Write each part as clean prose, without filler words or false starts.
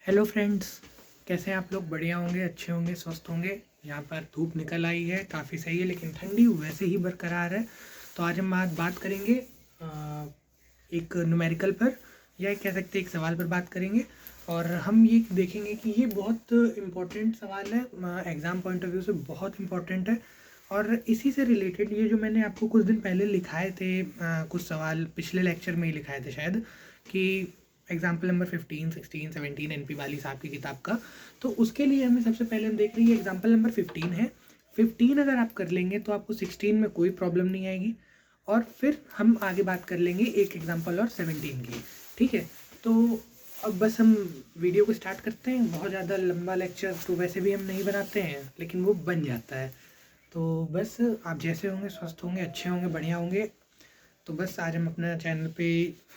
Hello friends, कैसे हैं आप लोग? बढ़िया होंगे, अच्छे होंगे, स्वस्थ होंगे। यहाँ पर धूप निकल आई है, काफ़ी सही है, लेकिन ठंडी वैसे ही बरकरार है। तो आज हम आज बात करेंगे एक न्यूमेरिकल पर, या कह सकते हैं एक सवाल पर बात करेंगे। और हम ये देखेंगे कि ये बहुत इम्पोर्टेंट सवाल है, एग्ज़ाम पॉइंट ऑफ व्यू से बहुत इम्पोर्टेंट है। और इसी से रिलेटेड ये जो मैंने आपको कुछ दिन पहले लिखाए थे, कुछ सवाल पिछले लेक्चर में ही लिखाए थे शायद, कि एग्जाम्पल नंबर 15, 16, 17 एनपी वाली साहब की किताब का। तो उसके लिए हमें सबसे पहले हम देख रहे हैं एग्जाम्पल नंबर 15 है। 15 अगर आप कर लेंगे तो आपको 16 में कोई प्रॉब्लम नहीं आएगी। और फिर हम आगे बात कर लेंगे एक एग्जाम्पल और 17 की। ठीक है, तो अब बस हम वीडियो को स्टार्ट करते हैं। बहुत ज़्यादा लंबा लेक्चर तो वैसे भी हम नहीं बनाते हैं, लेकिन वो बन जाता है। तो बस आप जैसे होंगे, स्वस्थ होंगे, अच्छे होंगे, बढ़िया होंगे। तो बस आज हम अपना चैनल पे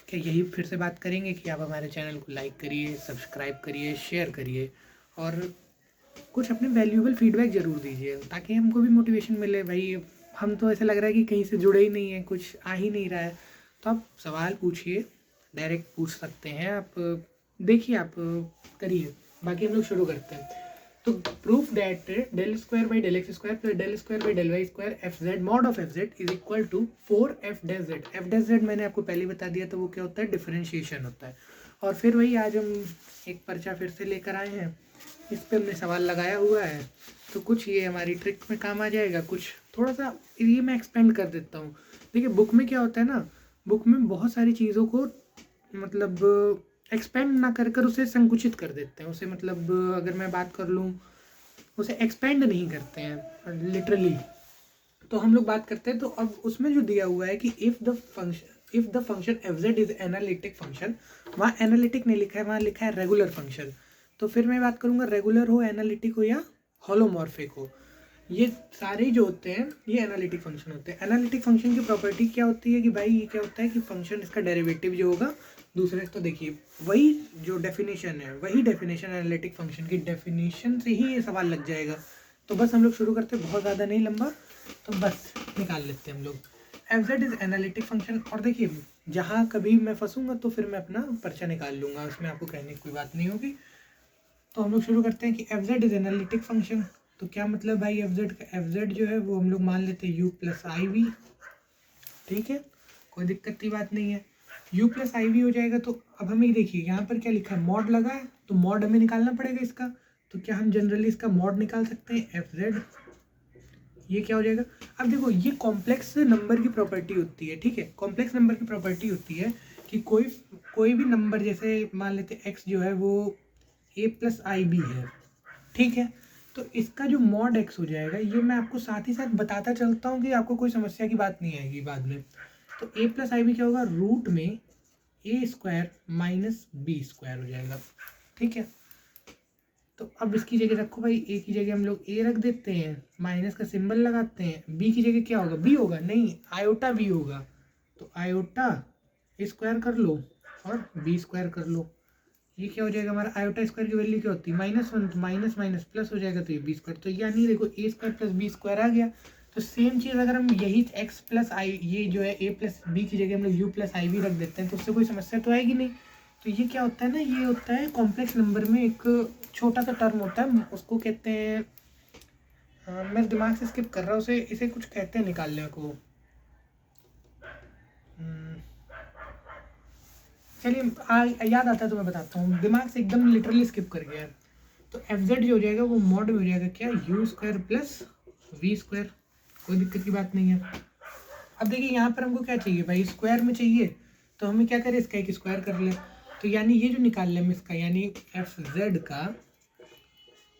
क्या यही फिर से बात करेंगे कि आप हमारे चैनल को लाइक करिए, सब्सक्राइब करिए, शेयर करिए, और कुछ अपने वैल्यूएबल फीडबैक ज़रूर दीजिए, ताकि हमको भी मोटिवेशन मिले। भाई, हम तो ऐसा लग रहा है कि कहीं से जुड़े ही नहीं है, कुछ आ ही नहीं रहा है। तो आप सवाल पूछिए, डायरेक्ट पूछ सकते हैं आप। देखिए, आप करिए, बाकी हम लोग शुरू करते हैं। तो proof that del square by del x square plus del square by del y square f z mod of f z is equal to 4 f dash z. F dash z मैंने आपको पहले बता दिया, तो वो क्या होता है? डिफरेंशिएशन होता है। और फिर वही आज हम एक पर्चा फिर से लेकर आए हैं। इस पे हमने सवाल लगाया हुआ है, तो कुछ ये हमारी ट्रिक में काम आ जाएगा, कुछ थोड़ा सा ये मैं एक्सपेंड कर देता हूँ। देखिए, बुक में क्या होता है ना, बुक में बहुत सारी चीज़ों को मतलब एक्सपेंड ना कर कर उसे संकुचित कर देते हैं। उसे मतलब अगर मैं बात कर लूँ, उसे एक्सपेंड नहीं करते हैं लिटरली। तो हम लोग बात करते हैं, तो अब उसमें जो दिया हुआ है कि if the function F z is analytic function, वहाँ एनालिटिक नहीं लिखा है, वहाँ लिखा है रेगुलर फंक्शन। तो फिर मैं बात करूँगा रेगुलर हो, एनालिटिक हो, या होलोमॉर्फिक हो। ये सारे जो होते हैं ये एनालिटिक फंक्शन होते हैं। एनालिटिक फंक्शन की प्रॉपर्टी क्या होती है कि भाई ये क्या होता है कि फंक्शन इसका डेरिवेटिव जो होगा दूसरे, तो देखिए वही जो डेफिनेशन है, वही डेफिनेशन एनालिटिक फंक्शन की डेफिनेशन से ही ये सवाल लग जाएगा। तो बस हम लोग शुरू करते हैं, बहुत ज़्यादा नहीं लंबा, तो बस निकाल लेते हैं हम लोग। F z is analytic function. और देखिए, जहाँ कभी मैं फंसूंगा तो फिर मैं अपना पर्चा निकाल लूँगा, उसमें आपको कहने की कोई बात नहीं होगी। तो हम लोग शुरू करते हैं कि F z is analytic function. तो क्या मतलब भाई एफ जेड का? एफ जेड जो है वो हम लोग मान लेते हैं यू प्लस आई वी। ठीक है, कोई दिक्कत की बात नहीं है, यू प्लस आई वी हो जाएगा। तो अब हमें देखिए यहाँ पर क्या लिखा है, मॉड लगा है, तो मॉड हमें निकालना पड़ेगा इसका। तो क्या हम जनरली इसका मॉड निकाल सकते हैं? एफ जेड, ये क्या हो जाएगा? अब देखो, ये कॉम्प्लेक्स नंबर की प्रॉपर्टी होती है। ठीक है, कॉम्प्लेक्स नंबर की प्रॉपर्टी होती है कि कोई भी नंबर, जैसे मान लेते हैं एक्स जो है वो ए प्लस आई बी है। ठीक है, तो इसका जो मॉड एक्स हो जाएगा, ये मैं आपको साथ ही साथ बताता चलता हूँ कि आपको कोई समस्या की बात नहीं आएगी बाद में। तो ए प्लस आई बी क्या होगा? रूट में ए स्क्वायर माइनस बी स्क्वायर हो जाएगा। ठीक है, तो अब इसकी जगह रखो भाई, ए की जगह हम लोग ए रख देते हैं, माइनस का सिंबल लगाते हैं। बी की जगह क्या होगा? बी होगा, नहीं आयोटा बी होगा। तो आयोटा स्क्वायर कर लो और बी स्क्वायर कर लो। ये क्या हो जाएगा हमारा? आयोटा स्क्वायर की वैल्यू क्या होती है? -1, तो माइनस माइनस प्लस हो जाएगा, तो ये बी स्क्वायर। तो यानी देखो ए स्क्वायर प्लस बी स्क्वायर आ गया। तो सेम चीज़ अगर हम यही एक्स प्लस आई, ये जो है ए प्लस बी की जगह हम लोग यू प्लस आई वी रख देते हैं, तो उससे कोई समस्या तो आएगी नहीं। तो ये क्या होता है ना, ये होता है कॉम्प्लेक्स नंबर में एक छोटा सा टर्म होता है, उसको कहते हैं, मैं दिमाग से स्किप कर रहा हूँ उसे, इसे कुछ कहते हैं निकालने को। चलिए याद आता है तो मैं बताता हूँ, दिमाग से एकदम लिटरली स्किप कर गया है। तो एफ जेड जो हो जाएगा वो मॉड में हो जाएगा क्या? U square plus v square. कोई दिक्कत की बात नहीं है। अब देखिए यहाँ पर हमको क्या चाहिए भाई? स्क्वायर में चाहिए, तो हमें क्या करें? इसका एक स्क्वायर कर ले। तो यानी ये जो निकाल लें हम इसका, यानी एफ जेड का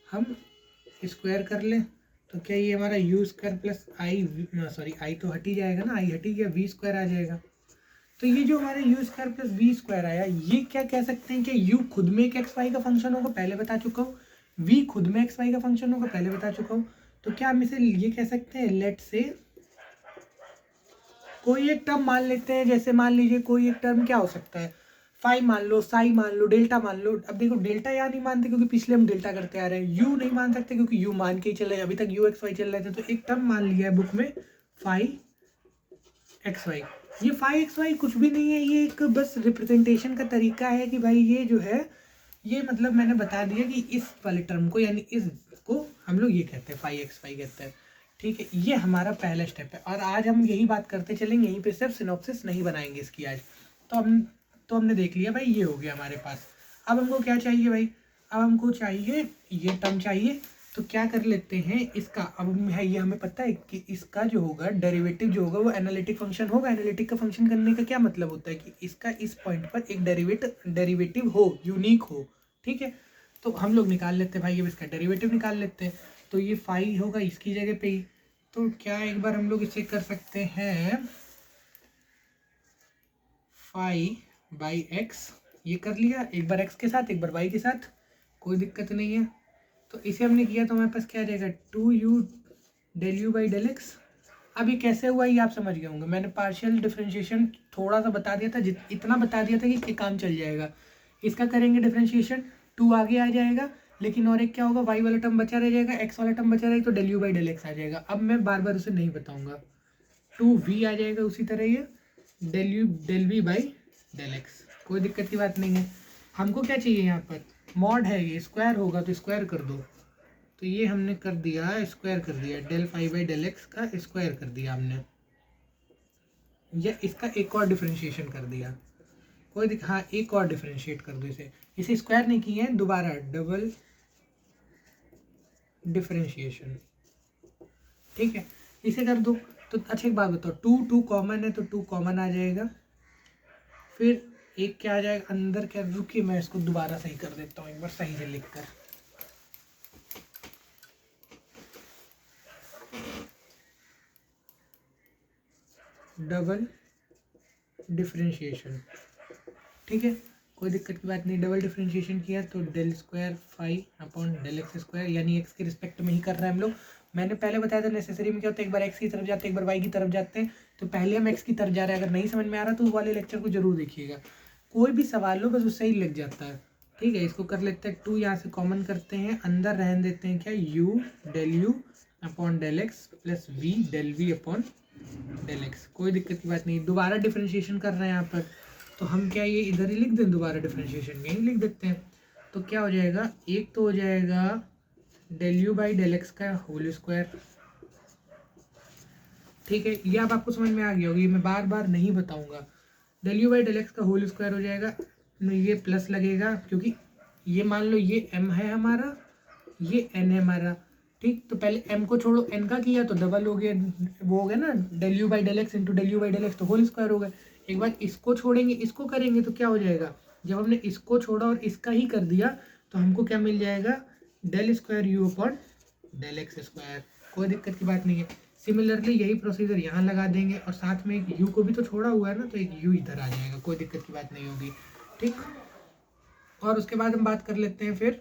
हम स्क्वायर कर लें, तो क्या ये हमारा you square plus I, sorry I तो हट ही जाएगा ना, आई हट ही गया, वी स्क्वायर आ जाएगा। तो ये जो हमारे u square plus v square आया, ये क्या कह सकते हैं कि यू खुद में एक एक्स वाई का फंक्शन होगा, पहले बता चुका हूँ। वी खुद में एक्स वाई का फंक्शन होगा, पहले बता चुका हूँ। तो क्या हम इसे ये कह सकते हैं, लेट से कोई एक टर्म मान लेते हैं, जैसे मान लीजिए कोई एक टर्म क्या हो सकता है, फाई मान लो, साई मान लो, डेल्टा मान लो। अब देखो डेल्टा यहाँ नहीं मानते क्योंकि पिछले हम डेल्टा करते आ रहे हैं, यू नहीं मान सकते क्योंकि यू मान के ही चले, अभी तक यू एक्स वाई चल रहे थे। तो एक टर्म मान लिया है बुक में, फाई एक्स वाई। ये फाई एक्स वाई कुछ भी नहीं है, ये एक बस रिप्रेजेंटेशन का तरीका है कि भाई ये जो है, ये मतलब मैंने बता दिया कि इस वाले टर्म को यानी इसको हम लोग ये कहते हैं 5x5 कहते हैं। ठीक है, ये हमारा पहला स्टेप है और आज हम यही बात करते चलेंगे, यहीं पे सिर्फ सिनॉप्सिस नहीं बनाएंगे इसकी आज। तो हमने देख लिया भाई, ये हो गया हमारे पास। अब हमको क्या चाहिए भाई, अब हमको चाहिए ये टर्म चाहिए। तो क्या कर लेते हैं इसका, अब है ये हमें पता है कि इसका जो होगा डेरिवेटिव जो होगा वो एनालिटिक फंक्शन होगा। एनालिटिक का फंक्शन करने का क्या मतलब होता है कि इसका इस पॉइंट पर एक डेरिवेटिव हो, यूनिक हो। ठीक है, तो हम लोग निकाल लेते हैं भाई, अब इसका डेरिवेटिव निकाल लेते हैं। तो ये फाई होगा इसकी जगह पे ही। तो क्या एक बार हम लोग इसे कर सकते हैं, फाई बाई एक्स, ये कर लिया, एक बार एक्स के साथ एक बार वाई के साथ, कोई दिक्कत नहीं है। तो इसे हमने किया तो हमारे पास क्या आ जाएगा, 2u del you by del x. अब ये कैसे हुआ ये आप समझ गए होंगे, मैंने पार्शियल डिफरेंशिएशन थोड़ा सा बता दिया था, इतना बता दिया था कि काम चल जाएगा। इसका करेंगे डिफरेंशिएशन, 2 आगे आ जाएगा, लेकिन और एक क्या होगा, y वाला टर्म बचा रह जाएगा, x वाला टर्म बचा रहेगा, तो del you by del X आ जाएगा। अब मैं बार बार उसे नहीं बताऊंगा, 2v आ जाएगा उसी तरह ये del we by del x, कोई दिक्कत की बात नहीं है। हमको क्या चाहिए यहाँ पर, मॉड है ये, स्क्वायर होगा तो स्क्वायर कर दो। तो ये हमने कर दिया, स्क्वायर कर दिया, del phi by del x का स्क्वायर कर दिया हमने, या इसका एक और डिफरेंशिएशन कर दिया, कोई हाँ एक और डिफरेंशिएट कर दो इसे स्क्वायर नहीं किए हैं, दोबारा डबल डिफरेंशिएशन। ठीक है, इसे कर दो। तो अच्छा एक बात बताओ, 2 कॉमन है तो 2 कॉमन आ जाएगा, फिर एक क्या आ जाएगा अंदर, क्या, रुकिए मैं इसको दोबारा सही कर देता हूँ एक बार सही से लिख कर। डबल डिफरेंशिएशन, ठीक है, कोई दिक्कत की बात नहीं। डबल डिफरेंशिएशन किया तो del square phi upon del x square, यानी एक्स के रिस्पेक्ट में ही कर रहे हैं हम लोग। मैंने पहले बताया था नेसेसरी में क्या होता है, एक बार एक्स की तरफ जाते हैं एक बार वाई की तरफ जाते हैं। तो पहले हम एक्स की तरफ जा रहे हैं, अगर नहीं समझ में आ रहा तो वो वाले लेक्चर को जरूर देखिएगा, कोई भी सवाल हो बस उससे ही लग जाता है। ठीक है, इसको कर लेते हैं, 2 यहाँ से कॉमन करते हैं, अंदर रहने देते हैं क्या, u upon del x plus v del we upon del x, कोई दिक्कत की बात नहीं। दोबारा डिफरेंशिएशन कर रहे हैं यहाँ पर, तो हम क्या ये इधर ही लिख दें, दोबारा डिफरेंशिएशन में ही लिख देते हैं। तो क्या हो जाएगा, एक तो हो जाएगा del you by del x का होल स्क्वायर। ठीक है, ये अब आपको समझ में आ गया होगा, ये मैं बार बार नहीं बताऊंगा। Del you by del x का होल स्क्वायर हो जाएगा, ये प्लस लगेगा क्योंकि ये मान लो ये m है हमारा, ये n है हमारा। ठीक, तो पहले m को छोड़ो, n का किया तो डबल हो गया, वो हो गया ना del you by del x into del you by del x, तो होल स्क्वायर हो गया। एक बार इसको छोड़ेंगे इसको करेंगे तो क्या हो जाएगा, जब हमने इसको छोड़ा और इसका ही कर दिया तो हमको क्या मिल जाएगा, del square you upon del x square, कोई दिक्कत की बात नहीं है। सिमिलरली यही प्रोसीजर यहाँ लगा देंगे और साथ में एक यू को भी तो छोड़ा हुआ है ना, तो एक यू इधर आ जाएगा, कोई दिक्कत की बात नहीं होगी। ठीक, और उसके बाद हम बात कर लेते हैं फिर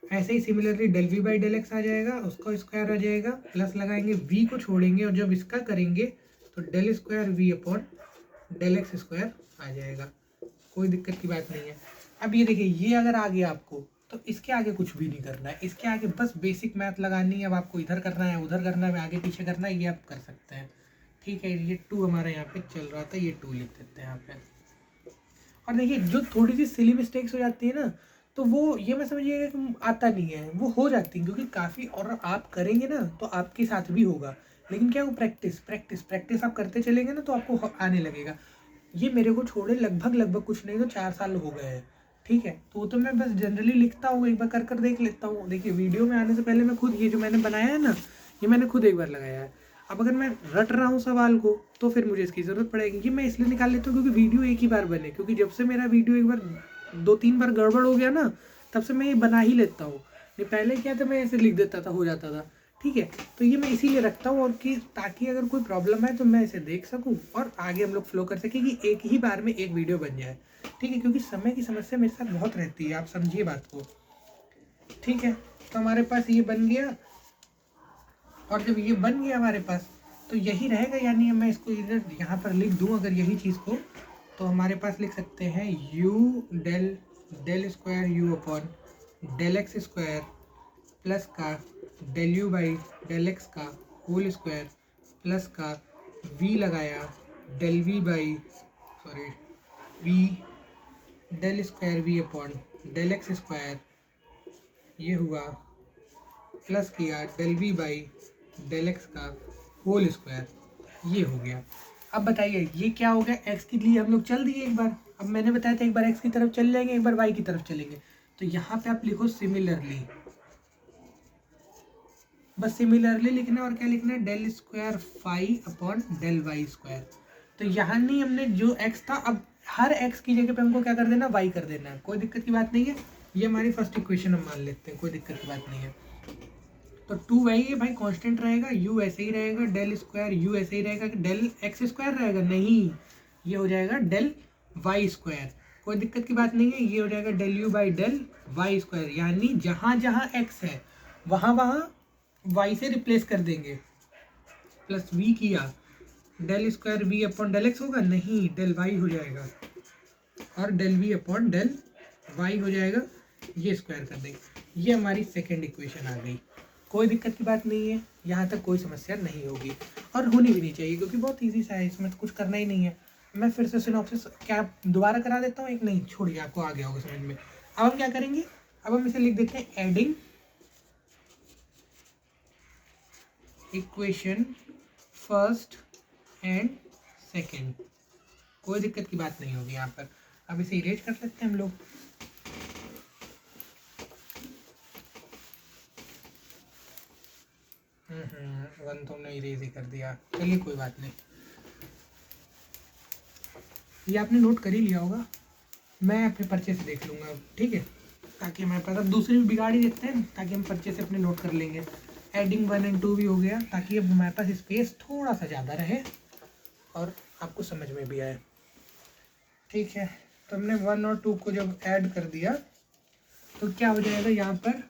ऐसे ही similarly del we by del X आ जाएगा, उसका स्क्वायर आ जाएगा, प्लस लगाएंगे, वी को छोड़ेंगे और जब इसका करेंगे तो del square we upon del x square आ जाएगा, कोई दिक्कत की बात नहीं है। अब ये देखिए, ये अगर आ गया आपको तो इसके आगे कुछ भी नहीं करना है, इसके आगे बस बेसिक मैथ लगानी है। अब आपको इधर करना है उधर करना है आगे पीछे करना है, ये आप कर सकते हैं। ठीक है, ये 2 हमारा यहाँ पे चल रहा था, ये 2 लिख देते हैं यहाँ पे। और देखिए जो थोड़ी सी सिली मिस्टेक्स हो जाती है ना, तो वो ये मैं समझिएगा कि आता नहीं है, वो हो जाती है क्योंकि काफ़ी, और आप करेंगे ना तो आपके साथ भी होगा, लेकिन क्या वो प्रैक्टिस प्रैक्टिस प्रैक्टिस आप करते चलेंगे ना तो आपको आने लगेगा। ये मेरे को छोड़े लगभग कुछ नहीं तो 4 साल हो गए हैं। ठीक है, तो वो तो मैं बस जनरली लिखता हूँ, एक बार कर देख लेता हूँ। देखिए वीडियो में आने से पहले मैं खुद, ये जो मैंने बनाया है ना, ये मैंने खुद एक बार लगाया है। अब अगर मैं रट रहा हूँ सवाल को तो फिर मुझे इसकी ज़रूरत पड़ेगी। ये मैं इसलिए निकाल लेता हूँ क्योंकि वीडियो एक ही बार बने, क्योंकि जब से मेरा वीडियो एक बार 2-3 बार गड़बड़ हो गया ना, तब से मैं ये बना ही लेता हूँ। ये पहले क्या था, मैं ऐसे लिख देता था, हो जाता था। ठीक है, तो ये मैं इसीलिए रखता हूँ, और कि ताकि अगर कोई प्रॉब्लम है तो मैं इसे देख सकूँ और आगे हम लोग फ्लो कर सकें कि एक ही बार में एक वीडियो बन जाए। ठीक है, क्योंकि समय की समस्या मेरे साथ बहुत रहती है, आप समझिए बात को। ठीक है, तो हमारे पास ये बन गया, और जब ये बन गया हमारे पास तो यही रहेगा, यानी मैं इसको इधर यहाँ पर लिख दूँ अगर यही चीज़ को, तो हमारे पास लिख सकते हैं U del square you upon del x square plus का del you by del x का होल स्क्वायर प्लस का वी लगाया del we by V del square we upon del x square ये हुआ, प्लस किया del we by del x का whole square, ये हो गया। अब बताइए ये क्या हो गया, एक्स के लिए हम लोग चल दिए एक बार। अब मैंने बताया था एक बार एक्स की तरफ चल जाएंगे, एक बार वाई की तरफ चलेंगे। तो यहाँ पे आप लिखो सिमिलरली, बस सिमिलरली लिखना है। और क्या लिखना है, del square phi upon del y square. तो यहाँ नहीं, हमने जो एक्स था अब हर एक्स की जगह पे हमको क्या कर देना, वाई कर देना है। कोई दिक्कत की बात नहीं है, ये हमारी फर्स्ट इक्वेशन हम मान लेते हैं, कोई दिक्कत की बात नहीं है। तो टू वही है भाई, कांस्टेंट रहेगा, यू ऐसे ही रहेगा, डेल स्क्वायर यू ऐसे ही रहेगा। डेल एक्स स्क्वायर रहेगा नहीं, ये हो जाएगा डेल वाई स्क्वायर। कोई दिक्कत की बात नहीं है, ये हो जाएगा del you by del y square. यानी जहाँ जहाँ एक्स है वहाँ वहाँ वाई से रिप्लेस कर देंगे। प्लस वी किया, del square we upon del x होगा नहीं, डेल वाई हो जाएगा, और del we upon del y हो जाएगा, ये स्क्वायर कर देंगे। ये हमारी सेकेंड इक्वेशन आ गई। कोई दिक्कत की बात नहीं है, यहाँ तक कोई समस्या नहीं होगी और होनी भी नहीं चाहिए, क्योंकि बहुत इजी सा है, इसमें तो कुछ करना ही नहीं है। मैं फिर से सिनॉप्सिस क्या दोबारा करा देता हूँ, एक नहीं छोड़िए, आपको आ गया होगा समझ में। अब हम क्या करेंगे, अब हम इसे लिख देते हैं adding equation first and second. कोई दिक्कत की बात नहीं होगी यहाँ पर। अब इसे इरेज कर सकते हैं हम लोग। वन तो हमने इरेज ही कर दिया, चलिए कोई बात नहीं, ये आपने नोट कर ही लिया होगा, मैं अपने पर्चे से देख लूँगा, ठीक है, ताकि हमारे पास अब दूसरी भी बिगाड़ ही देते हैं, ताकि हम पर्चे से अपने नोट कर लेंगे। एडिंग 1 और 2 भी हो गया, ताकि अब हमारे पास स्पेस थोड़ा सा ज़्यादा रहे और आपको समझ में भी आए, ठीक है। तो हमने 1 और 2 को जब ऐड कर दिया तो क्या हो जाएगा, यहाँ पर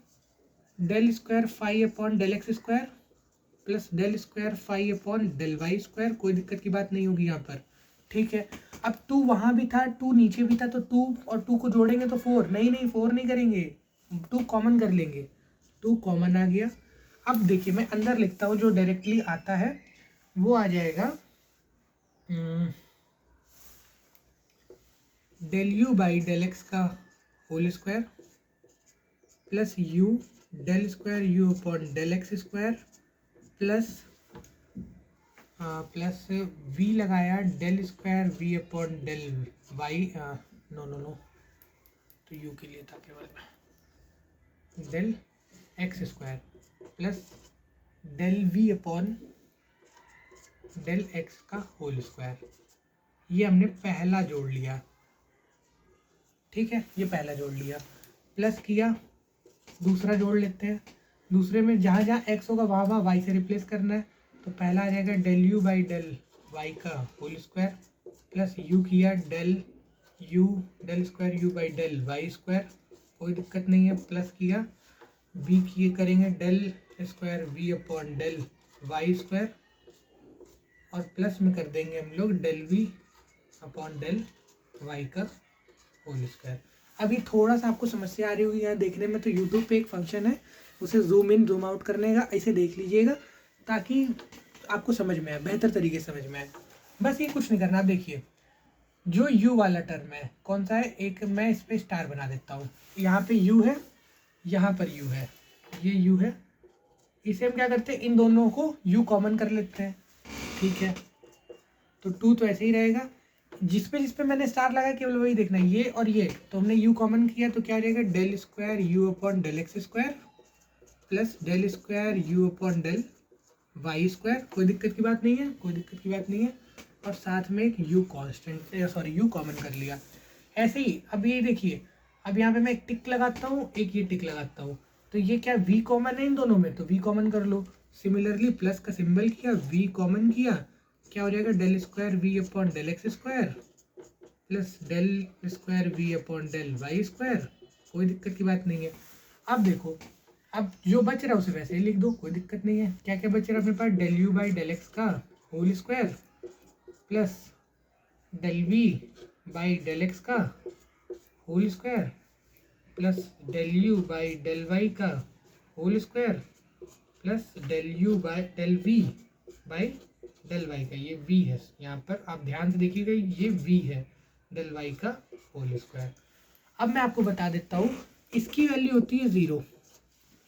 del square phi upon del x square plus del square phi upon del y square. कोई दिक्कत की बात नहीं होगी यहाँ पर, ठीक है। अब 2 वहाँ भी था, 2 नीचे भी था, तो 2 और 2 को जोड़ेंगे तो 4, नहीं 4 नहीं करेंगे, 2 कॉमन कर लेंगे, 2 कॉमन आ गया। अब देखिए मैं अंदर लिखता हूँ, जो डायरेक्टली आता है वो आ जाएगा del you by del x का whole square plus U del square you upon del x square plus plus V लगाया del square we upon del Y, no तो यू के लिए था केवल, del x square plus del we upon del x का whole square. ये हमने पहला जोड़ लिया, ठीक है, ये पहला जोड़ लिया, प्लस किया, दूसरा जोड़ लेते हैं। दूसरे में जहाँ जहाँ एक्स होगा वहाँ वहाँ वाई से रिप्लेस करना है, तो पहला आ जाएगा del you by del Y का होल स्क्वायर प्लस यू किया del u del square u by del y square, कोई दिक्कत नहीं है, प्लस किया, वी किए करेंगे del square we upon del y square और प्लस में कर देंगे हम लोग del we upon del Y का होल स्क्वायर। अभी थोड़ा सा आपको समस्या आ रही होगी यहाँ देखने में, तो यूट्यूब पे एक फंक्शन है, उसे जूम इन जूम आउट करने का, ऐसे देख लीजिएगा ताकि आपको समझ में आए, बेहतर तरीके से समझ में आए। बस ये कुछ नहीं करना। आप देखिए जो यू वाला टर्म है कौन सा है, एक मैं इस पर स्टार बना देता हूँ, यहाँ पे यू है, यहाँ पर यू है, ये यू है, इसे हम क्या करते हैं, इन दोनों को यू कॉमन कर लेते हैं, ठीक है। तो 2 तो ऐसे ही रहेगा, जिस पे मैंने स्टार लगाया केवल वही देखना है, ये और ये, तो हमने u कॉमन किया तो क्या आ जाएगा, del square u upon del x square plus del square u upon del y square. कोई दिक्कत की बात नहीं है, कोई दिक्कत की बात नहीं है, और साथ में एक u constant sorry u common कर लिया। ऐसे ही अब ये देखिए, अब यहाँ पे मैं एक टिक लगाता हूँ, एक ये टिक लगाता हूँ, तो ये क्या v कॉमन है इन दोनों में, तो v कॉमन कर लो। सिमिलरली प्लस का सिंबल किया, v कॉमन किया, क्या हो जाएगा, del square we upon del x square plus del square we upon del y square. कोई दिक्कत की बात नहीं है। अब देखो, अब जो बच रहा है उसे वैसे ही लिख दो, कोई दिक्कत नहीं है। क्या क्या बच रहा है अपने पास, del you by del x का whole square plus del we by del x का whole square plus del you by del Y का whole square plus del you by del we by del Y का, ये v है यहाँ पर, आप ध्यान से देखिएगा, ये v है डेल वाई का होल स्क्वायर। अब मैं आपको बता देता हूँ, इसकी वैल्यू होती है 0,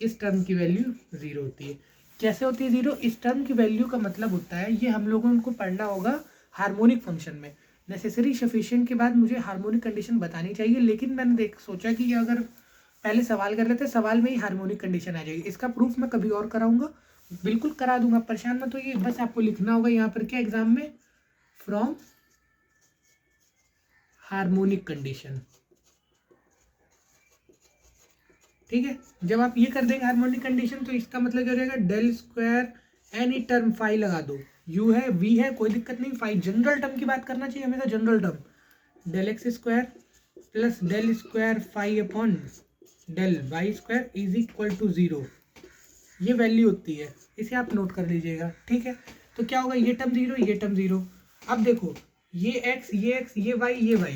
इस टर्म की वैल्यू 0 होती है। कैसे होती है 0? इस टर्म की वैल्यू का मतलब होता है, ये हम लोगों को पढ़ना होगा हार्मोनिक फंक्शन में। नेसेसरी सफिशिएंट के बाद मुझे हार्मोनिक कंडीशन बतानी चाहिए, लेकिन मैंने सोचा कि अगर पहले सवाल कर लेते, सवाल में ही हार्मोनिक कंडीशन आ जाएगी। इसका प्रूफ मैं कभी और कराऊंगा, बिल्कुल करा दूंगा, परेशान मत होइए। बस आपको लिखना होगा यहाँ पर क्या एग्जाम में, फ्रॉम हार्मोनिक कंडीशन। ठीक है, जब आप ये कर देंगे हार्मोनिक कंडीशन, तो इसका मतलब क्या हो जाएगा, del square any term phi लगा दो, यू है वी है कोई दिक्कत नहीं, फाई जनरल टर्म की बात करना चाहिए हमेशा, general term, del x square plus del square phi upon del y square is equal to 0। ये वैल्यू होती है, इसे आप नोट कर लीजिएगा। ठीक है, तो क्या होगा, ये टर्म 0, ये टर्म 0। अब देखो, ये x, ये y, ये y,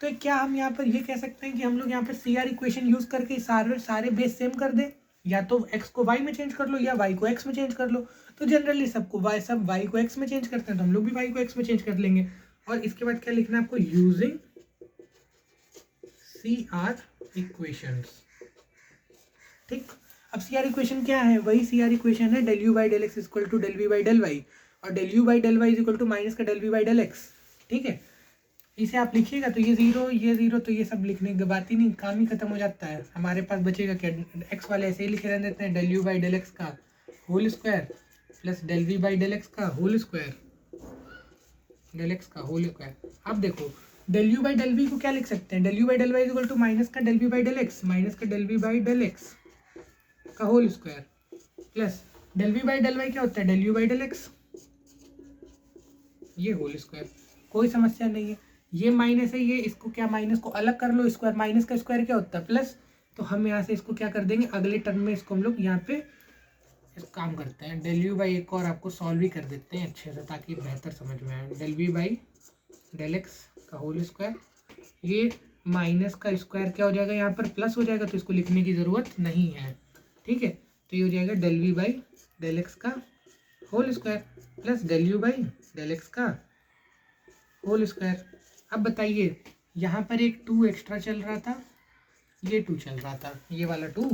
तो क्या हम यहाँ पर ये कह सकते हैं कि हम लोग यहाँ पर CR इक्वेशन यूज करके सारे बेस सेम कर दें, या तो x को y में चेंज कर लो या y को x में चेंज कर लो। तो जनरली सब y को x में चेंज करते हैं, तो हम लोग भी y को x में चेंज कर लेंगे। और इसके बाद क्या लिखना है आपको, यूजिंग CR इक्वेशंस। ठीक, अब CR इक्वेशन क्या है, वही CR इक्वेशन है del you by del X equal to del we by del Y, और del you by del Y is equal to minus का del we by del X. ठीक है, इसे आप लिखिएगा तो ये 0, ये 0, तो ये सब लिखने की बात ही नहीं, काम ही खत्म हो जाता है। हमारे पास बचेगा क्या, एक्स वाले ऐसे ही लिखे रहने देते हैं, del you by del x का whole square plus del we by del x का होल स्क्वायर, डेल एक्स का होल स्क्वायर। अब देखो, del you by del V को क्या लिख सकते हैं, del you by del Y is equal to minus का del we by del X, minus का del we by del x का whole square plus del we by del Y क्या होता है, del you by del x, ये whole square. कोई समस्या नहीं है, ये माइनस है, ये इसको क्या माइनस को अलग कर लो, स्क्वायर माइनस का स्क्वायर क्या होता है प्लस, तो हम यहाँ से इसको क्या कर देंगे, अगले टर्म में इसको हम लोग यहाँ पे इस काम करते हैं, डेल यू बाई एक और आपको सॉल्व भी कर देते हैं अच्छे से, ताकि बेहतर समझ में आए। Del we by del x का होल स्क्वायर, ये माइनस का स्क्वायर क्या हो जाएगा, यहाँ पर प्लस हो जाएगा, तो इसको लिखने की ज़रूरत नहीं है। ठीक है, तो ये हो जाएगा del we by del x का whole square plus del you by del x का होल स्क्वायर। अब बताइए, यहाँ पर एक 2 एक्स्ट्रा चल रहा था, ये 2 चल रहा था, ये वाला 2।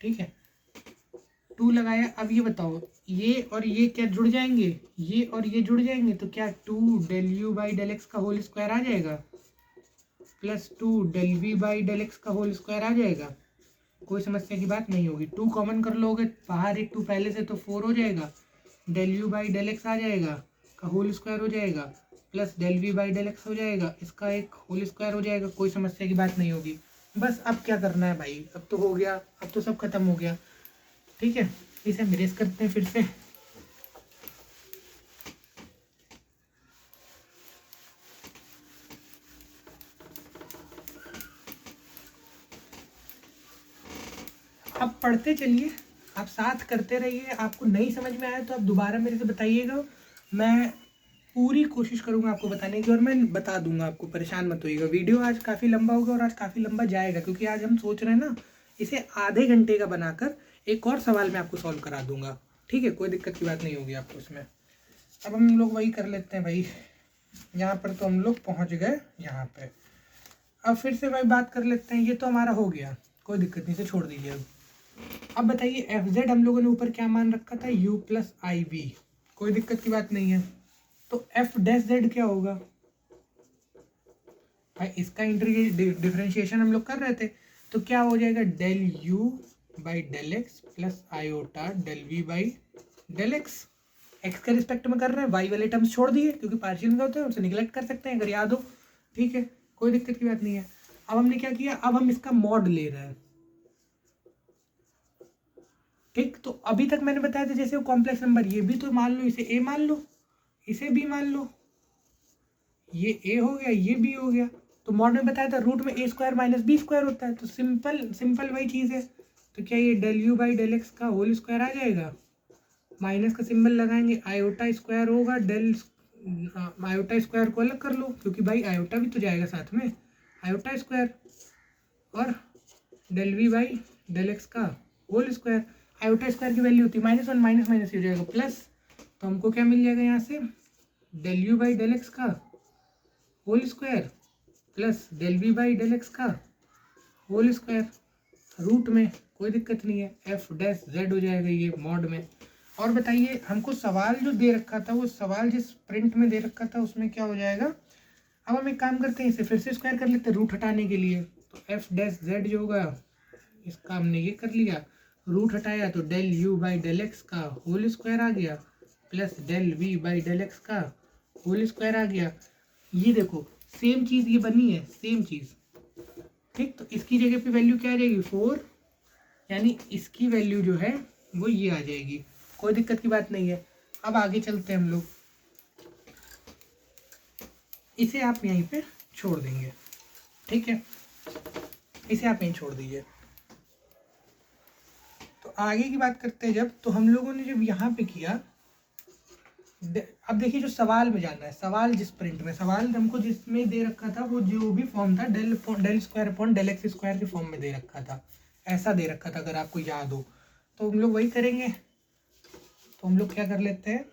ठीक है, 2 लगाया। अब ये बताओ, ये और ये क्या जुड़ जाएंगे, ये और ये जुड़ जाएंगे, तो क्या 2 del you by del x का होल स्क्वायर आ जाएगा plus 2 del we by del x का होल स्क्वायर आ जाएगा। कोई समस्या की बात नहीं होगी। 2 कॉमन कर लोगे, बाहर एक 2 पहले से, तो 4 हो जाएगा, del you by del X आ जाएगा का होल स्क्वायर हो जाएगा plus del we by del X हो जाएगा, इसका एक होल स्क्वायर हो जाएगा। कोई समस्या की बात नहीं होगी। बस अब क्या करना है भाई, अब तो हो गया, अब तो सब खत्म हो गया। ठीक है, इसे हम इरेज करते हैं फिर से। अब पढ़ते चलिए, आप साथ करते रहिए। आपको नहीं समझ में आया तो आप दोबारा मेरे से बताइएगा, मैं पूरी कोशिश करूंगा आपको बताने की, और मैं बता दूंगा आपको, परेशान मत होइएगा। वीडियो आज काफ़ी लंबा होगा और आज काफ़ी लंबा जाएगा, क्योंकि आज हम सोच रहे हैं ना इसे आधे घंटे का बनाकर एक और सवाल मैं आपको सॉल्व करा दूंगा। ठीक है, कोई दिक्कत की बात नहीं होगी आपको इसमें। अब हम लोग वही कर लेते हैं भाई, यहाँ पर तो हम लोग पहुँच गए यहाँ पे। अब फिर से भाई बात कर लेते हैं, ये तो हमारा हो गया, कोई दिक्कत नहीं, से छोड़ दीजिए। अब बताइए, एफ जेड हम लोगों ने ऊपर क्या मान रखा था, यू प्लस आई वी, कोई दिक्कत की बात नहीं है। तो एफ डैश जेड क्या होगा भाई, इसका डिफरेंशिएशन हम लोग कर रहे थे, तो क्या हो जाएगा, del you by del x plus iota del we by del x. X के रिस्पेक्ट में कर रहे हैं, वाई वाले टर्म्स छोड़ दिए, क्योंकि पार्शियल का होते हैं, उनसे निगलेक्ट कर सकते हैं अगर याद हो। ठीक है, कोई दिक्कत की बात नहीं है। अब हमने क्या किया, अब हम इसका मॉड ले रहे हैं। ठीक, तो अभी तक मैंने बताया था जैसे वो कॉम्प्लेक्स नंबर, ये भी तो मान लो, इसे ए मान लो, इसे बी मान लो, ये ए हो गया, ये बी हो गया। तो मॉड में बताया था रूट में ए स्क्वायर माइनस बी स्क्वायर होता है, तो सिंपल वही चीज़ है। तो क्या ये del you by del x का होल स्क्वायर आ जाएगा, माइनस का सिंबल लगाएंगे, आयोटा स्क्वायर होगा, डेल आयोटा स्क्वायर को अलग कर लो, क्योंकि भाई आयोटा भी तो जाएगा साथ में, आयोटा स्क्वायर, और del we by del x का होल स्क्वायर। आयोटा स्क्वायर की वैल्यू होती है -1, माइनस माइनस ही हो जाएगा प्लस, तो हमको क्या मिल जाएगा यहाँ से, del you by del x का whole square plus del we by del x का होल स्क्वायर रूट में, कोई दिक्कत नहीं है, एफ डैश जेड हो जाएगा ये मॉड में। और बताइए हमको सवाल जो दे रखा था, वो सवाल जिस प्रिंट में दे रखा था उसमें क्या हो जाएगा। अब हम एक काम करते हैं, इसे फिर से स्क्वायर कर लेते हैं रूट हटाने के लिए। तो एफ डैश जेड जो होगा, इसका हमने ये कर लिया, रूट हटाया तो del you by del x का होल स्क्वायर आ गया, plus del we by del x का होल स्क्वायर आ गया। ये देखो सेम चीज़ ये बनी है, सेम चीज़, ठीक। तो इसकी जगह पे वैल्यू क्या आ जाएगी 4, यानी इसकी वैल्यू जो है वो ये आ जाएगी, कोई दिक्कत की बात नहीं है। अब आगे चलते हैं हम लोग, इसे आप यहीं पे छोड़ देंगे, ठीक है, इसे आप यहीं छोड़ दीजिए। तो आगे की बात करते हैं जब, तो हम लोगों ने जब यहाँ पे किया, अब देखिए जो सवाल में जाना है, सवाल जिस प्रिंट में, सवाल हमको जिसमें दे रखा था वो जो भी फॉर्म था del square upon del x square के फॉर्म में दे रखा था, ऐसा दे रखा था अगर आपको याद हो। तो हम लोग वही करेंगे। तो हम लोग क्या कर लेते हैं,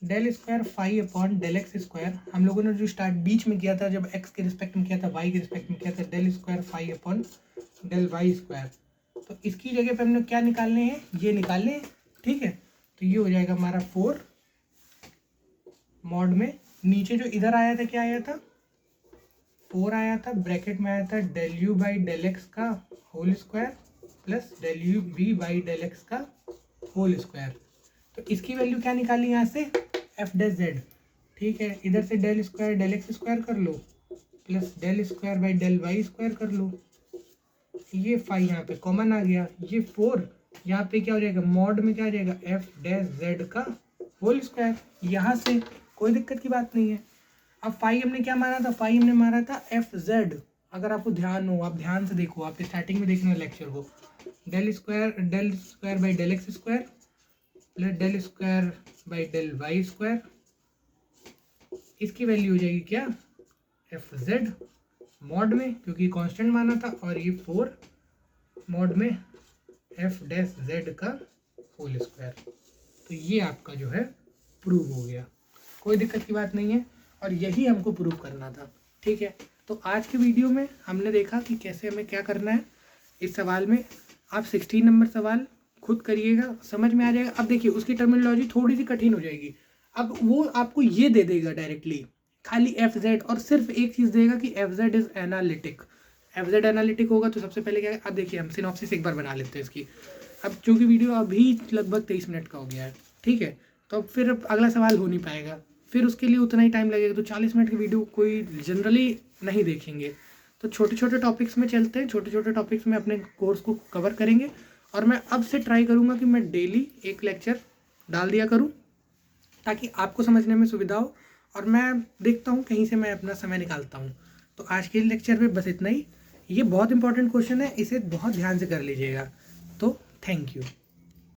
del square phi upon del x square, हम लोगों ने जो स्टार्ट बीच में किया था, जब एक्स के रिस्पेक्ट में किया था, वाई के रिस्पेक्ट में किया था, del square phi upon del y square. तो इसकी जगह पे हमने क्या निकालने हैं, ये निकालने हैं, ठीक है। तो ये हो जाएगा हमारा 4 मॉड में, नीचे जो इधर आया था क्या आया था 4 आया था, ब्रैकेट में आया था del you by del x का whole square plus del u b by del x का होल स्क्वायर। तो इसकी वैल्यू क्या निकाली यहाँ से, एफ डैश जेड, ठीक है। इधर से del square del x square कर लो plus del square by del y square कर लो, ये फाई यहाँ पे कॉमन आ गया, ये 4 यहाँ पे क्या हो जाएगा, मॉड में क्या आ जाएगा, एफ डैश जेड का होल स्क्वायर, यहाँ से कोई दिक्कत की बात नहीं है। अब फाई हमने क्या माना था, फाई हमने माना था एफ जेड, अगर आपको ध्यान हो, आप ध्यान से देखो, आप स्टार्टिंग में देखना लेक्चर को, del square by del x square plus del square by del y square, इसकी वैल्यू हो जाएगी क्या, एफ जेड मॉड में, क्योंकि कांस्टेंट माना था, और ये 4 मॉड में एफ डैश जेड का होल स्क्वायर। तो ये आपका जो है प्रूव हो गया, कोई दिक्कत की बात नहीं है, और यही हमको प्रूव करना था, ठीक है। तो आज के वीडियो में हमने देखा कि कैसे हमें क्या करना है इस सवाल में। आप 16 नंबर सवाल खुद करिएगा, समझ में आ जाएगा। अब देखिए उसकी टर्मिनोलॉजी थोड़ी सी कठिन हो जाएगी, अब वो आपको ये दे देगा डायरेक्टली खाली एफ जेड, और सिर्फ एक चीज़ देगा कि F Z is analytic, F Z analytic होगा। तो सबसे पहले क्या है, अब देखिए हम सिनॉप्सिस एक बार बना लेते हैं इसकी। अब चूँकि वीडियो अभी लगभग 23 मिनट का हो गया है, ठीक है, तो अब फिर अगला सवाल हो नहीं पाएगा, फिर उसके लिए उतना ही टाइम लगेगा, तो 40 मिनट की वीडियो कोई जनरली नहीं देखेंगे। तो छोटे छोटे टॉपिक्स में चलते हैं, छोटे छोटे टॉपिक्स में अपने कोर्स को कवर करेंगे, और मैं अब से ट्राई करूँगा कि मैं डेली एक लेक्चर डाल दिया करूँ ताकि आपको समझने में सुविधा हो, और मैं देखता हूँ कहीं से मैं अपना समय निकालता हूँ। तो आज के लेक्चर में बस इतना ही। ये बहुत इंपॉर्टेंट क्वेश्चन है, इसे बहुत ध्यान से कर लीजिएगा। तो थैंक यू।